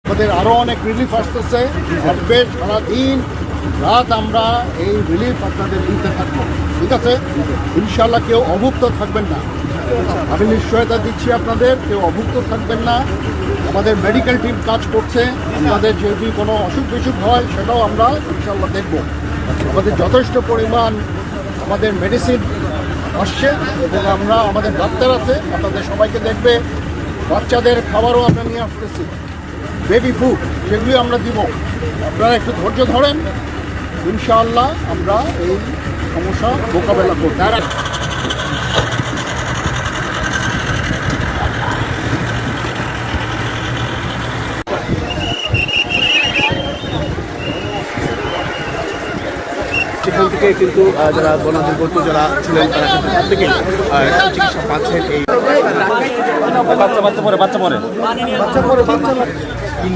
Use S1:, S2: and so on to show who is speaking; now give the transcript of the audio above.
S1: আমাদের আরও অনেক রিলিফ আসতেছে, আসবে সারাদিন রাত আমরা এই রিলিফ আপনাদের দিতে থাকবো। ঠিক আছে, ইনশাল্লাহ কেউ অভুক্ত থাকবেন না। আমি নিশ্চয়তা দিচ্ছি আপনাদের, কেউ অভুক্ত থাকবেন না। আমাদের মেডিকেল টিম কাজ করছে, আমাদের যদি কোনো অসুখ বিসুখ হয় সেটাও আমরা ইনশাল্লাহ দেখব। আমাদের যথেষ্ট পরিমাণ আমাদের মেডিসিন আসছে এবং আমরা আমাদের ডাক্তার আছে, আপনাদের সবাইকে দেখবে। বাচ্চাদের খাবারও আমরা নিয়ে আসতেছি, বেবি ফুড সেগুলি আমরা দিব। আপনারা একটু ধৈর্য ধরেন, ইনশাআল্লাহ আমরা এই সমস্যা মোকাবেলা করব।
S2: সেখান থেকে কিন্তু যারা বনাধিপত্য যারা ছিলেন তারা কিন্তু প্রত্যেকে চিকিৎসা পাচ্ছেন। এই
S3: বাচ্চা পরে